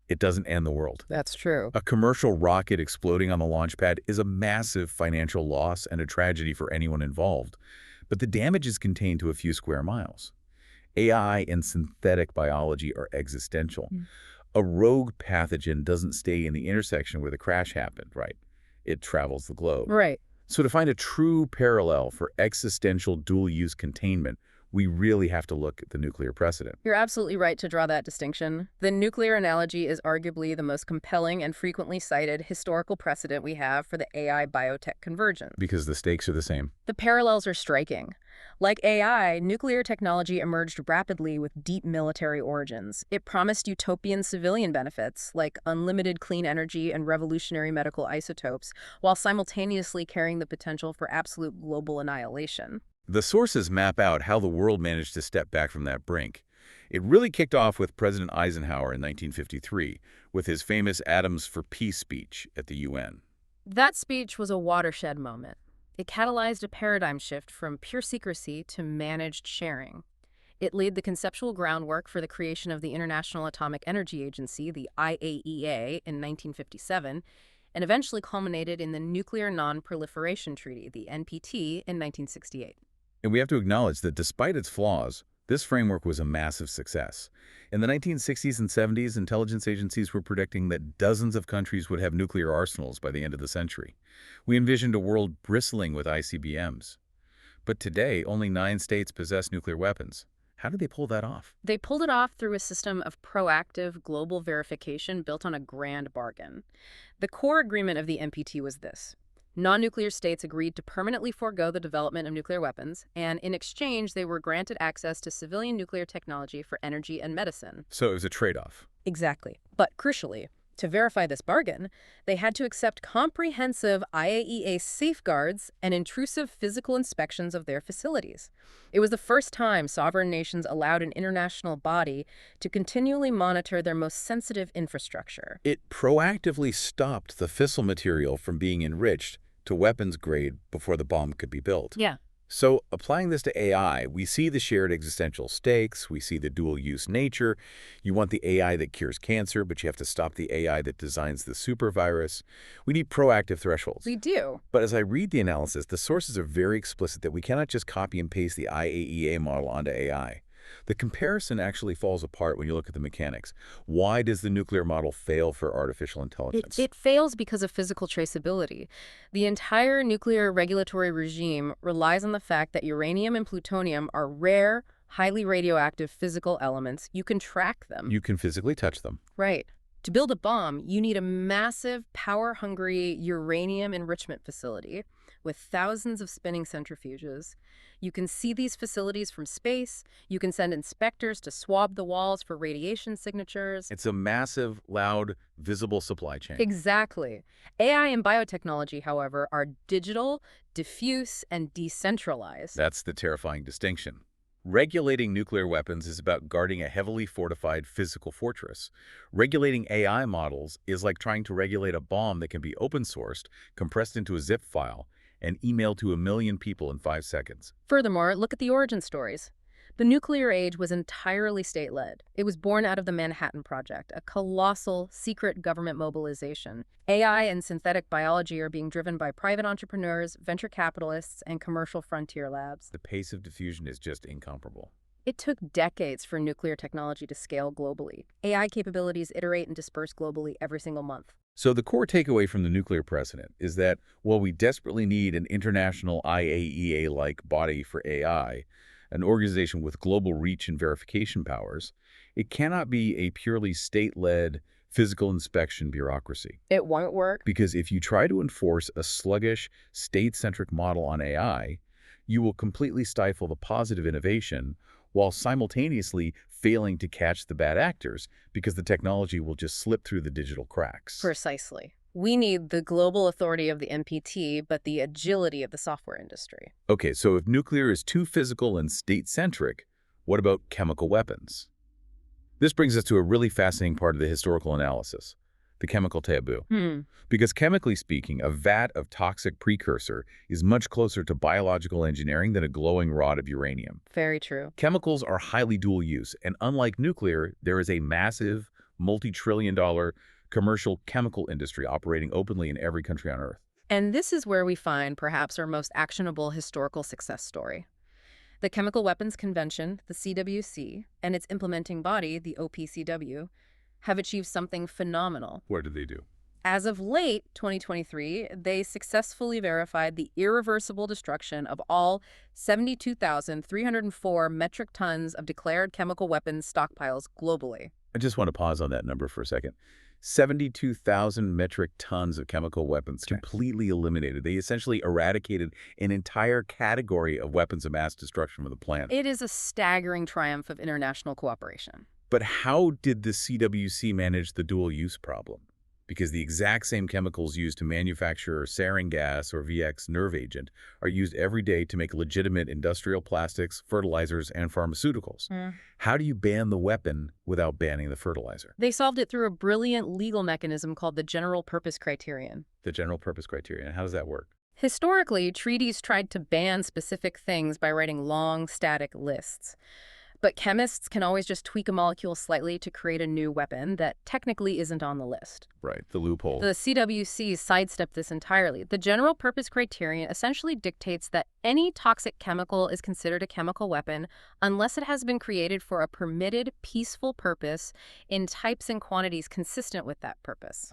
S1: It doesn't end the world.
S2: That's true.
S1: A commercial rocket exploding on the launch pad is a massive financial loss and a tragedy for anyone involved. But the damage is contained to a few square miles. AI and synthetic biology are existential. A rogue pathogen doesn't stay in the intersection where the crash happened, right? It travels the globe.
S2: Right.
S1: So to find a true parallel for existential dual-use containment, we really have to look at the nuclear precedent.
S2: You're absolutely right to draw that distinction. The nuclear analogy is arguably the most compelling and frequently cited historical precedent we have for the AI-biotech convergence.
S1: Because the stakes are the same.
S2: The parallels are striking. Like AI, nuclear technology emerged rapidly with deep military origins. It promised utopian civilian benefits, like unlimited clean energy and revolutionary medical isotopes, while simultaneously carrying the potential for absolute global annihilation.
S1: The sources map out how the world managed to step back from that brink. It really kicked off with President Eisenhower in 1953, with his famous Atoms for Peace speech at the UN.
S2: That speech was a watershed moment. It catalyzed a paradigm shift from pure secrecy to managed sharing. It laid the conceptual groundwork for the creation of the International Atomic Energy Agency, the IAEA, in 1957, and eventually culminated in the Nuclear Non-Proliferation Treaty, the NPT, in 1968.
S1: And we have to acknowledge that despite its flaws, this framework was a massive success. In the 1960s and 70s, intelligence agencies were predicting that dozens of countries would have nuclear arsenals by the end of the century. We envisioned a world bristling with ICBMs. But today, only 9 states possess nuclear weapons. How did they pull that off?
S2: They pulled it off through a system of proactive global verification built on a grand bargain. The core agreement of the NPT was this: Non-nuclear states agreed to permanently forego the development of nuclear weapons, and in exchange, they were granted access to civilian nuclear technology for energy and medicine.
S1: So it was a trade-off.
S2: Exactly. But crucially, to verify this bargain, they had to accept comprehensive IAEA safeguards and intrusive physical inspections of their facilities. It was the first time sovereign nations allowed an international body to continually monitor their most sensitive infrastructure.
S1: It proactively stopped the fissile material from being enriched to weapons grade before the bomb could be built.
S2: Yeah.
S1: So applying this to AI, we see the shared existential stakes, we see the dual-use nature. You want the AI that cures cancer, but you have to stop the AI that designs the supervirus. We need proactive thresholds.
S2: We do.
S1: But as I read the analysis, the sources are very explicit that we cannot just copy and paste the IAEA model onto AI. The comparison actually falls apart when you look at the mechanics. Why does the nuclear model fail for artificial intelligence?
S2: It fails because of physical traceability. The entire nuclear regulatory regime relies on the fact that uranium and plutonium are rare, highly radioactive physical elements. You can track them.
S1: You can physically touch them.
S2: Right. To build a bomb, you need a massive, power-hungry uranium enrichment facility with thousands of spinning centrifuges. You can see these facilities from space. You can send inspectors to swab the walls for radiation signatures.
S1: It's a massive, loud, visible supply chain.
S2: Exactly. AI and biotechnology, however, are digital, diffuse, and decentralized.
S1: That's the terrifying distinction. Regulating nuclear weapons is about guarding a heavily fortified physical fortress. Regulating AI models is like trying to regulate a bomb that can be open-sourced, compressed into a zip file, and emailed to 1 million people in 5 seconds.
S2: Furthermore, look at the origin stories. The nuclear age was entirely state-led. It was born out of the Manhattan Project, a colossal, secret government mobilization. AI and synthetic biology are being driven by private entrepreneurs, venture capitalists, and commercial frontier labs.
S1: The pace of diffusion is just incomparable.
S2: It took decades for nuclear technology to scale globally. AI capabilities iterate and disperse globally every single month.
S1: So the core takeaway from the nuclear precedent is that while we desperately need an international IAEA-like body for AI, an organization with global reach and verification powers, it cannot be a purely state-led physical inspection bureaucracy.
S2: It won't work.
S1: Because if you try to enforce a sluggish, state-centric model on AI, you will completely stifle the positive innovation while simultaneously failing to catch the bad actors because the technology will just slip through the digital cracks.
S2: Precisely. We need the global authority of the NPT, but the agility of the software industry.
S1: Okay, so if nuclear is too physical and state-centric, what about chemical weapons? This brings us to a really fascinating part of the historical analysis, the chemical taboo. Because chemically speaking, a vat of toxic precursor is much closer to biological engineering than a glowing rod of uranium.
S2: Very true.
S1: Chemicals are highly dual use, and unlike nuclear, there is a massive, multi-trillion-dollar commercial chemical industry operating openly in every country on Earth.
S2: And this is where we find perhaps our most actionable historical success story. The Chemical Weapons Convention, the CWC, and its implementing body, the OPCW, have achieved something phenomenal.
S1: What did they do?
S2: As of late 2023, they successfully verified the irreversible destruction of all 72,304 metric tons of declared chemical weapons stockpiles globally.
S1: I just want to pause on that number for a second. 72,000 metric tons of chemical weapons completely eliminated. They essentially eradicated an entire category of weapons of mass destruction from the planet.
S2: It is a staggering triumph of international cooperation.
S1: But how did the CWC manage the dual-use problem? Because the exact same chemicals used to manufacture sarin gas or VX nerve agent are used every day to make legitimate industrial plastics, fertilizers, and pharmaceuticals. How do you ban the weapon without banning the fertilizer?
S2: They solved it through a brilliant legal mechanism called the General Purpose Criterion.
S1: The general purpose criterion. How does that work?
S2: Historically, treaties tried to ban specific things by writing long, static lists. But chemists can always just tweak a molecule slightly to create a new weapon that technically isn't on the list.
S1: Right, the loophole.
S2: The CWC sidestepped this entirely. The general purpose criterion essentially dictates that any toxic chemical is considered a chemical weapon unless it has been created for a permitted, peaceful purpose in types and quantities consistent with that purpose.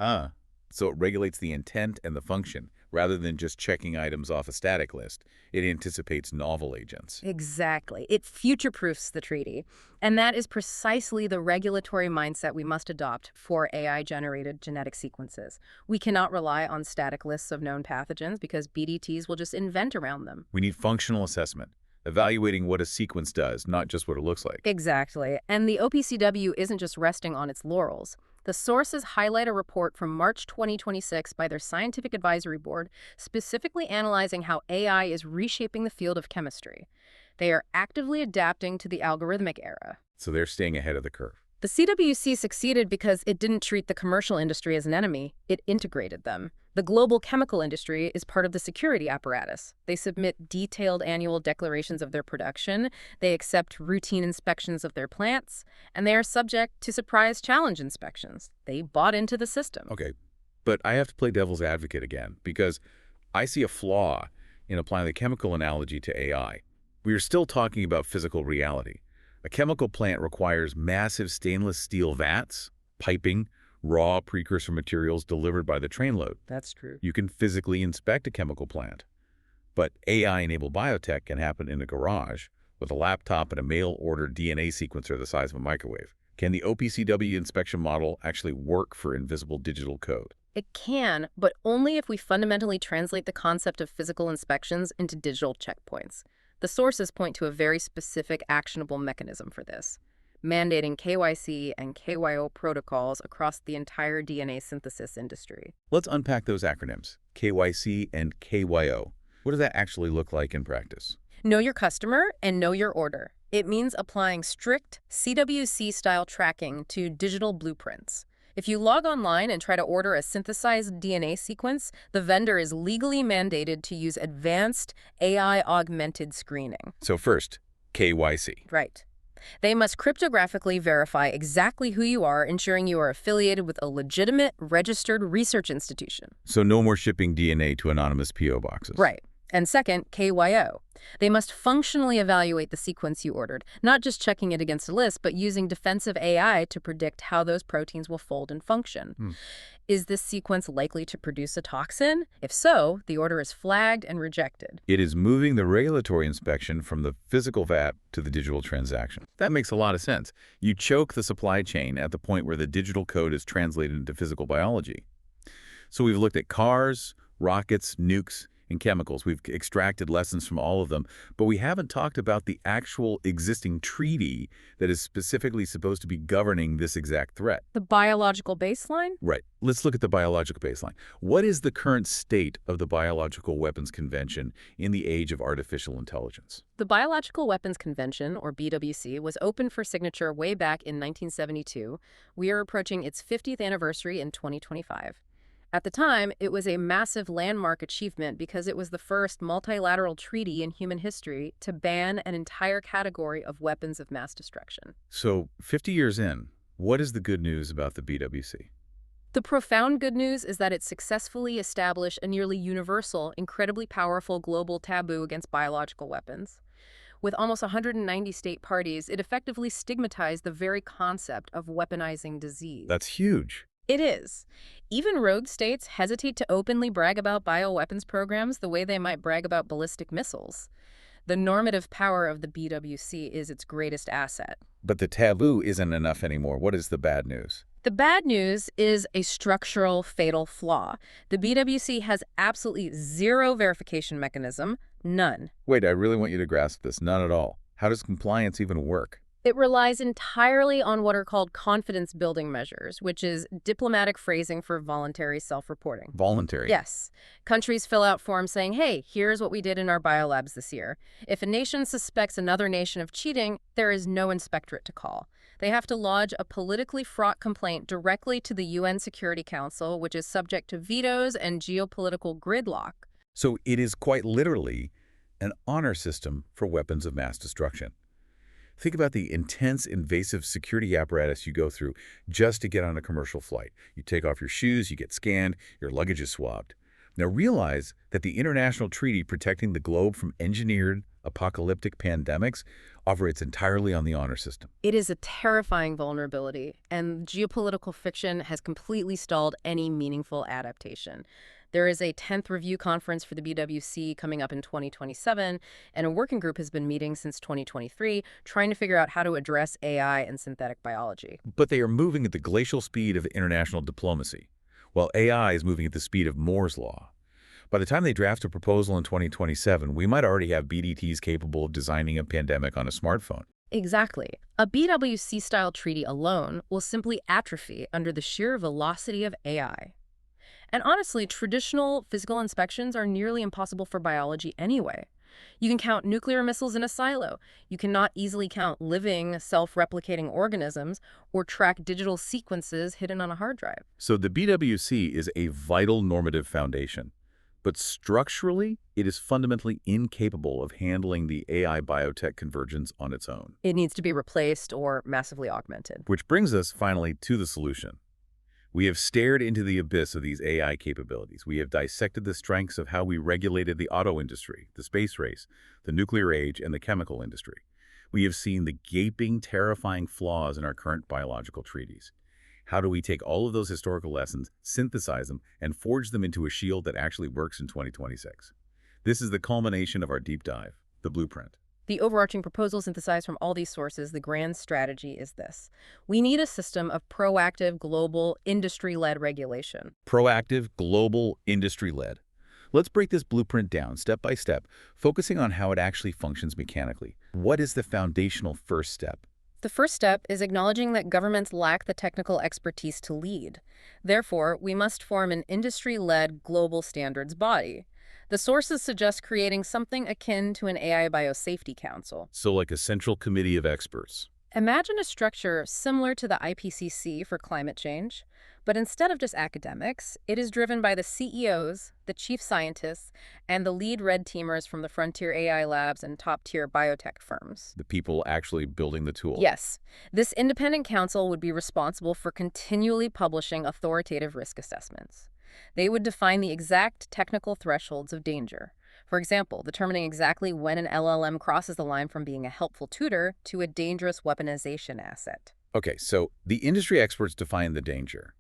S1: So it regulates the intent and the function, Rather than just checking items off a static list, it anticipates novel agents.
S2: Exactly. It future-proofs the treaty. And that is precisely the regulatory mindset we must adopt for AI-generated genetic sequences. We cannot rely on static lists of known pathogens because BDTs will just invent around them.
S1: We need functional assessment, evaluating what a sequence does, not just what it looks like.
S2: Exactly. And the OPCW isn't just resting on its laurels. The sources highlight a report from March 2026 by their Scientific Advisory Board specifically analyzing how AI is reshaping the field of chemistry. They are actively adapting to the algorithmic era.
S1: So they're staying ahead of the curve.
S2: The CWC succeeded because it didn't treat the commercial industry as an enemy, it integrated them. The global chemical industry is part of the security apparatus. They submit detailed annual declarations of their production, they accept routine inspections of their plants, and they are subject to surprise challenge inspections. They bought into the system.
S1: Okay, but I have to play devil's advocate again, because I see a flaw in applying the chemical analogy to AI. We are still talking about physical reality. A chemical plant requires massive stainless steel vats, piping, raw precursor materials delivered by the trainload.
S2: That's true.
S1: You can physically inspect a chemical plant. But AI-enabled biotech can happen in a garage with a laptop and a mail-order DNA sequencer the size of a microwave. Can the OPCW inspection model actually work for invisible digital code?
S2: It can, but only if we fundamentally translate the concept of physical inspections into digital checkpoints. The sources point to a very specific actionable mechanism for this, mandating KYC and KYO protocols across the entire DNA synthesis industry.
S1: Let's unpack those acronyms, KYC and KYO. What does that actually look like in practice?
S2: Know your customer and know your order. It means applying strict CWC-style tracking to digital blueprints. If you log online and try to order a synthesized DNA sequence, the vendor is legally mandated to use advanced AI-augmented screening.
S1: So first, KYC.
S2: Right. They must cryptographically verify exactly who you are, ensuring you are affiliated with a legitimate, registered research institution.
S1: So no more shipping DNA to anonymous PO boxes.
S2: Right. And second, KYO. They must functionally evaluate the sequence you ordered, not just checking it against a list, but using defensive AI to predict how those proteins will fold and function. Is this sequence likely to produce a toxin? If so, the order is flagged and rejected.
S1: It is moving the regulatory inspection from the physical vat to the digital transaction. That makes a lot of sense. You choke the supply chain at the point where the digital code is translated into physical biology. So we've looked at cars, rockets, nukes, and chemicals. We've extracted lessons from all of them, but we haven't talked about the actual existing treaty that is specifically supposed to be governing this exact threat.
S2: The biological baseline?
S1: Right. Let's look at the biological baseline. What is the current state of the Biological Weapons Convention in the age of artificial intelligence?
S2: The Biological Weapons Convention, or BWC, was open for signature way back in 1972. We are approaching its 50th anniversary in 2025. At the time, it was a massive landmark achievement because it was the first multilateral treaty in human history to ban an entire category of weapons of mass destruction.
S1: So, 50 years in, what is the good news about the BWC?
S2: The profound good news is that it successfully established a nearly universal, incredibly powerful global taboo against biological weapons. With almost 190 state parties, it effectively stigmatized the very concept of weaponizing disease.
S1: That's huge.
S2: It is. Even rogue states hesitate to openly brag about bioweapons programs the way they might brag about ballistic missiles. The normative power of the BWC is its greatest asset.
S1: But the taboo isn't enough anymore. What is the bad news?
S2: The bad news is a structural fatal flaw. The BWC has absolutely zero verification mechanism, none.
S1: Wait, I really want you to grasp this. None at all. How does compliance even work?
S2: It relies entirely on what are called confidence-building measures, which is diplomatic phrasing for voluntary self-reporting.
S1: Voluntary?
S2: Yes. Countries fill out forms saying, hey, here's what we did in our biolabs this year. If a nation suspects another nation of cheating, there is no inspectorate to call. They have to lodge a politically fraught complaint directly to the UN Security Council, which is subject to vetoes and geopolitical gridlock.
S1: So it is quite literally an honor system for weapons of mass destruction. Think about the intense, invasive security apparatus you go through just to get on a commercial flight. You take off your shoes, you get scanned, your luggage is swabbed. Now realize that the international treaty protecting the globe from engineered apocalyptic pandemics operates entirely on the honor system.
S2: It is a terrifying vulnerability, and geopolitical fiction has completely stalled any meaningful adaptation. There is a 10th review conference for the BWC coming up in 2027, and a working group has been meeting since 2023, trying to figure out how to address AI and synthetic biology.
S1: But they are moving at the glacial speed of international diplomacy, while AI is moving at the speed of Moore's law. By the time they draft a proposal in 2027, we might already have BDTs capable of designing a pandemic on a smartphone.
S2: Exactly. A BWC-style treaty alone will simply atrophy under the sheer velocity of AI. And honestly, traditional physical inspections are nearly impossible for biology anyway. You can count nuclear missiles in a silo. You cannot easily count living, self-replicating organisms or track digital sequences hidden on a hard drive.
S1: So the BWC is a vital normative foundation. But structurally, it is fundamentally incapable of handling the AI biotech convergence on its own.
S2: It needs to be replaced or massively augmented.
S1: Which brings us finally to the solution. We have stared into the abyss of these AI capabilities. We have dissected the strengths of how we regulated the auto industry, the space race, the nuclear age, and the chemical industry. We have seen the gaping, terrifying flaws in our current biological treaties. How do we take all of those historical lessons, synthesize them, and forge them into a shield that actually works in 2026? This is the culmination of our deep dive, the blueprint.
S2: The overarching proposal synthesized from all these sources, the grand strategy is this. We need a system of proactive, global, industry-led regulation.
S1: Proactive, global, industry-led. Let's break this blueprint down step by step, focusing on how it actually functions mechanically. What is the foundational first step?
S2: The first step is acknowledging that governments lack the technical expertise to lead. Therefore, we must form an industry-led global standards body. The sources suggest creating something akin to an AI Biosafety Council.
S1: So like a central committee of experts.
S2: Imagine a structure similar to the IPCC for climate change, but instead of just academics, it is driven by the CEOs, the chief scientists, and the lead red teamers from the frontier AI labs and top-tier biotech firms.
S1: The people actually building the tool.
S2: Yes, this independent council would be responsible for continually publishing authoritative risk assessments. They would define the exact technical thresholds of danger. For example, determining exactly when an LLM crosses the line from being a helpful tutor to a dangerous weaponization asset.
S1: Okay, so the industry experts define the danger.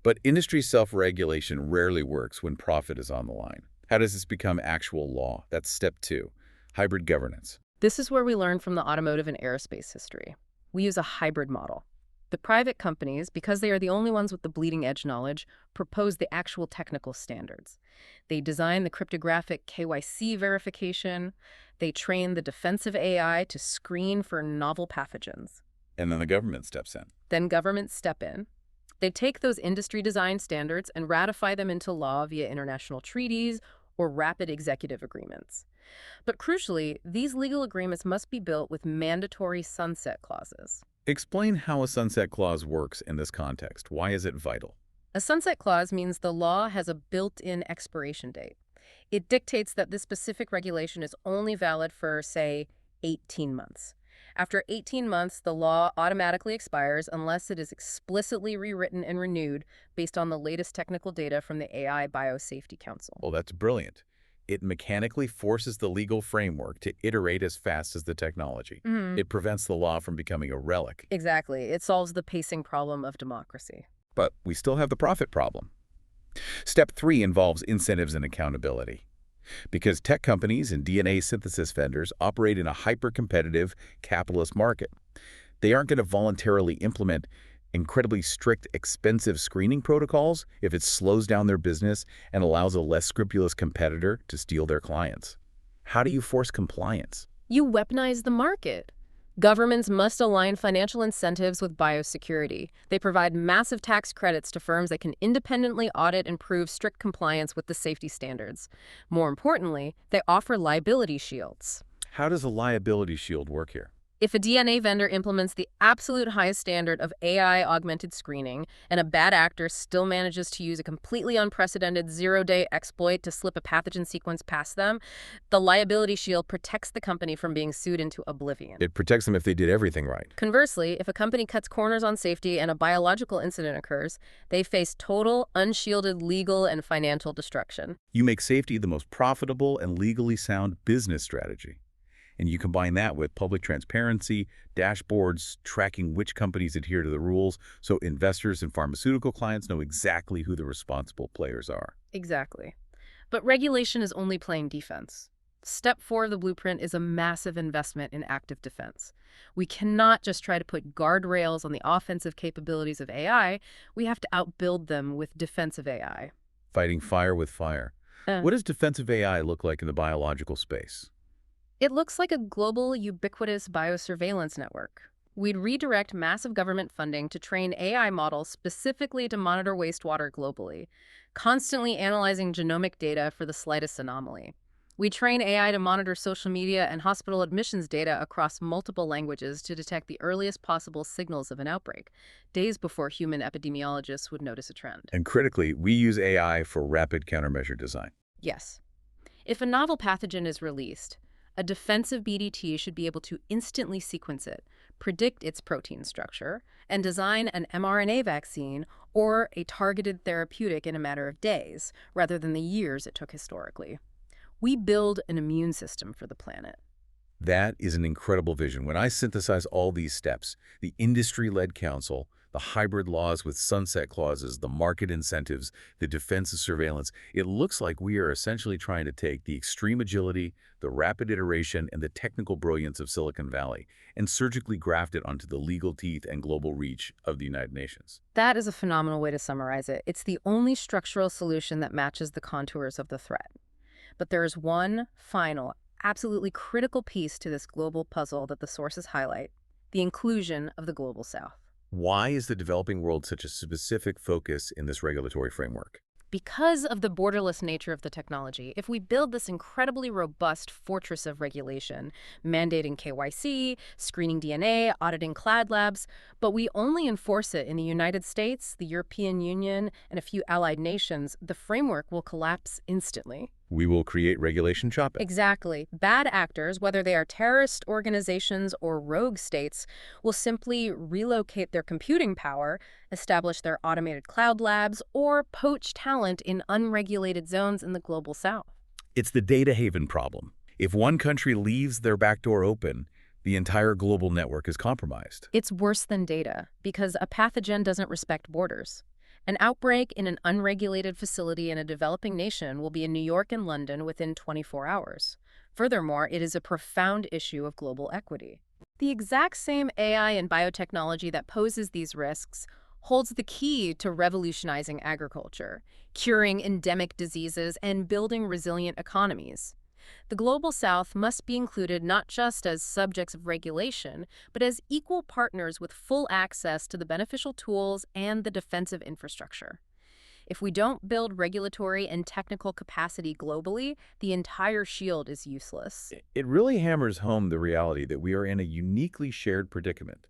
S1: But industry self-regulation rarely works when profit is on the line. How does this become actual law? That's step 2, hybrid governance.
S2: This is where we learn from the automotive and aerospace history. We use a hybrid model. The private companies, because they are the only ones with the bleeding edge knowledge, propose the actual technical standards. They design the cryptographic KYC verification. They train the defensive AI to screen for novel pathogens.
S1: And then the government steps in.
S2: Then governments step in. They take those industry design standards and ratify them into law via international treaties or rapid executive agreements. But crucially, these legal agreements must be built with mandatory sunset clauses.
S1: Explain how a sunset clause works in this context. Why is it vital?
S2: A sunset clause means the law has a built-in expiration date. It dictates that this specific regulation is only valid for, say, 18 months. After 18 months, the law automatically expires unless it is explicitly rewritten and renewed based on the latest technical data from the AI Biosafety Council.
S1: Well, that's brilliant. It mechanically forces the legal framework to iterate as fast as the technology. It prevents the law from becoming a relic.
S2: Exactly. It solves the pacing problem of democracy.
S1: But we still have the profit problem. Step 3 involves incentives and accountability. Because tech companies and DNA synthesis vendors operate in a hyper-competitive capitalist market, they aren't going to voluntarily implement incredibly strict, expensive screening protocols if it slows down their business and allows a less scrupulous competitor to steal their clients. How do you force compliance?
S2: You weaponize the market. Governments must align financial incentives with biosecurity. They provide massive tax credits to firms that can independently audit and prove strict compliance with the safety standards. More importantly, they offer liability shields.
S1: How does a liability shield work here?
S2: If a DNA vendor implements the absolute highest standard of AI-augmented screening and a bad actor still manages to use a completely unprecedented zero-day exploit to slip a pathogen sequence past them, the liability shield protects the company from being sued into oblivion.
S1: It protects them if they did everything right.
S2: Conversely, if a company cuts corners on safety and a biological incident occurs, they face total, unshielded legal and financial destruction.
S1: You make safety the most profitable and legally sound business strategy. And you combine that with public transparency, dashboards, tracking which companies adhere to the rules, so investors and pharmaceutical clients know exactly who the responsible players are.
S2: Exactly. But regulation is only playing defense. Step 4 of the blueprint is a massive investment in active defense. We cannot just try to put guardrails on the offensive capabilities of AI. We have to outbuild them with defensive AI.
S1: Fighting fire with fire.
S2: Uh,
S1: What does defensive AI look like in the biological space?
S2: It looks like a global, ubiquitous biosurveillance network. We'd redirect massive government funding to train AI models specifically to monitor wastewater globally, constantly analyzing genomic data for the slightest anomaly. We train AI to monitor social media and hospital admissions data across multiple languages to detect the earliest possible signals of an outbreak, days before human epidemiologists would notice a trend.
S1: And critically, we use AI for rapid countermeasure design.
S2: Yes. If a novel pathogen is released, a defensive BDT should be able to instantly sequence it, predict its protein structure, and design an mRNA vaccine or a targeted therapeutic in a matter of days, rather than the years it took historically. We build an immune system for the planet.
S1: That is an incredible vision. When I synthesize all these steps, the industry-led council, the hybrid laws with sunset clauses, the market incentives, the defensive surveillance, it looks like we are essentially trying to take the extreme agility, the rapid iteration, and the technical brilliance of Silicon Valley and surgically graft it onto the legal teeth and global reach of the United Nations.
S2: That is a phenomenal way to summarize it. It's the only structural solution that matches the contours of the threat. But there is one final, absolutely critical piece to this global puzzle that the sources highlight: the inclusion of the Global South.
S1: Why is the developing world such a specific focus in this regulatory framework?
S2: Because of the borderless nature of the technology, if we build this incredibly robust fortress of regulation, mandating KYC, screening DNA, auditing cloud labs, but we only enforce it in the United States, the European Union, and a few allied nations, the framework will collapse instantly.
S1: We will create regulation shopping.
S2: Exactly. Bad actors, whether they are terrorist organizations or rogue states, will simply relocate their computing power, establish their automated cloud labs, or poach talent in unregulated zones in the global south.
S1: It's the data haven problem. If one country leaves their backdoor open, the entire global network is compromised.
S2: It's worse than data, because a pathogen doesn't respect borders. An outbreak in an unregulated facility in a developing nation will be in New York and London within 24 hours. Furthermore, it is a profound issue of global equity. The exact same AI and biotechnology that poses these risks holds the key to revolutionizing agriculture, curing endemic diseases, and building resilient economies. The Global South must be included not just as subjects of regulation, but as equal partners with full access to the beneficial tools and the defensive infrastructure. If we don't build regulatory and technical capacity globally, the entire shield is useless.
S1: It really hammers home the reality that we are in a uniquely shared predicament.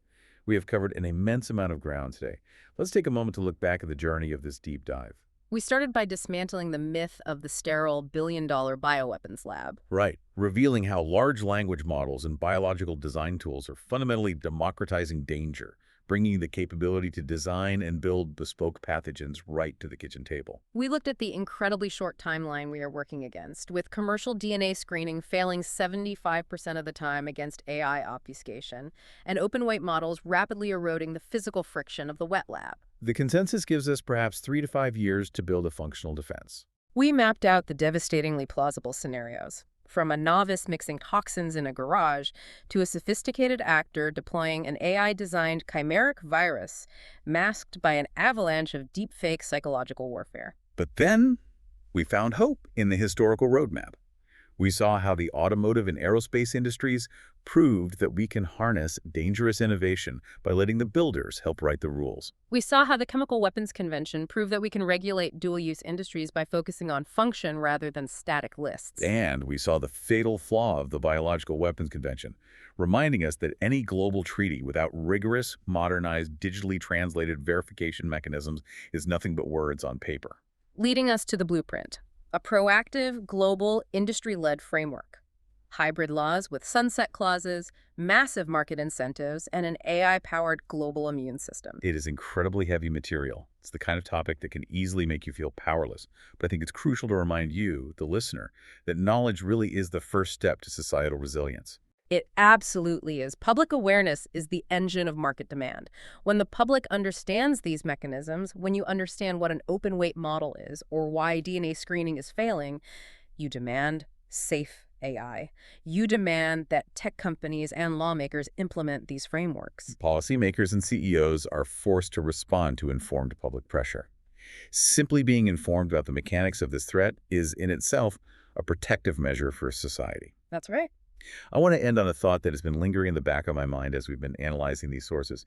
S1: We have covered an immense amount of ground today. Let's take a moment to look back at the journey of this deep dive.
S2: We started by dismantling the myth of the sterile billion-dollar bioweapons lab.
S1: Right, revealing how large language models and biological design tools are fundamentally democratizing danger, bringing the capability to design and build bespoke pathogens right to the kitchen table.
S2: We looked at the incredibly short timeline we are working against, with commercial DNA screening failing 75% of the time against AI obfuscation, and open weight models rapidly eroding the physical friction of the wet lab.
S1: The consensus gives us perhaps 3 to 5 years to build a functional defense.
S2: We mapped out the devastatingly plausible scenarios, from a novice mixing toxins in a garage to a sophisticated actor deploying an AI-designed chimeric virus masked by an avalanche of deepfake psychological warfare.
S1: But then, we found hope in the historical roadmap. We saw how the automotive and aerospace industries proved that we can harness dangerous innovation by letting the builders help write the rules.
S2: We saw how the Chemical Weapons Convention proved that we can regulate dual-use industries by focusing on function rather than static lists.
S1: And we saw the fatal flaw of the Biological Weapons Convention, reminding us that any global treaty without rigorous, modernized, digitally translated verification mechanisms is nothing but words on paper.
S2: Leading us to the blueprint, a proactive, global, industry-led framework. Hybrid laws with sunset clauses, massive market incentives, and an AI-powered global immune system.
S1: It is incredibly heavy material. It's the kind of topic that can easily make you feel powerless. But I think it's crucial to remind you, the listener, that knowledge really is the first step to societal resilience.
S2: It absolutely is. Public awareness is the engine of market demand. When the public understands these mechanisms, when you understand what an open weight model is or why DNA screening is failing, you demand safe AI. You demand that tech companies and lawmakers implement these frameworks.
S1: Policymakers and CEOs are forced to respond to informed public pressure. Simply being informed about the mechanics of this threat is, in itself, a protective measure for society.
S2: That's right.
S1: I want to end on a thought that has been lingering in the back of my mind as we've been analyzing these sources.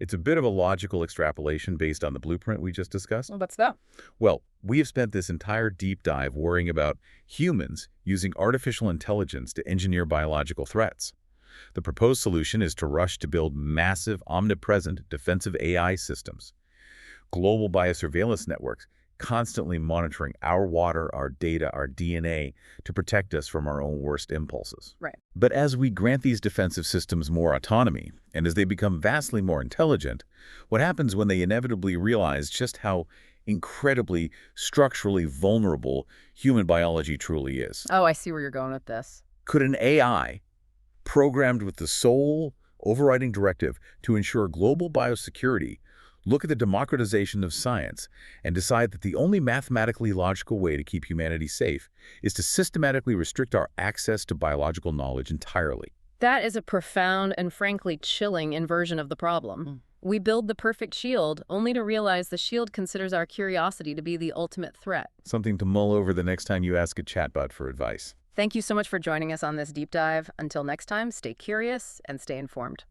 S1: It's a bit of a logical extrapolation based on the blueprint we just discussed.
S2: Well, what's that?
S1: Well, we have spent this entire deep dive worrying about humans using artificial intelligence to engineer biological threats. The proposed solution is to rush to build massive, omnipresent defensive AI systems, global biosurveillance networks, constantly monitoring our water, our data, our DNA to protect us from our own worst impulses.
S2: Right.
S1: But as we grant these defensive systems more autonomy, and as they become vastly more intelligent, what happens when they inevitably realize just how incredibly structurally vulnerable human biology truly is?
S2: Oh, I see where you're going with this.
S1: Could an AI, programmed with the sole overriding directive to ensure global biosecurity, look at the democratization of science and decide that the only mathematically logical way to keep humanity safe is to systematically restrict our access to biological knowledge entirely?
S2: That is a profound and frankly chilling inversion of the problem. We build the perfect shield, only to realize the shield considers our curiosity to be the ultimate threat.
S1: Something to mull over the next time you ask a chatbot for advice.
S2: Thank you so much for joining us on this deep dive. Until next time, stay curious and stay informed.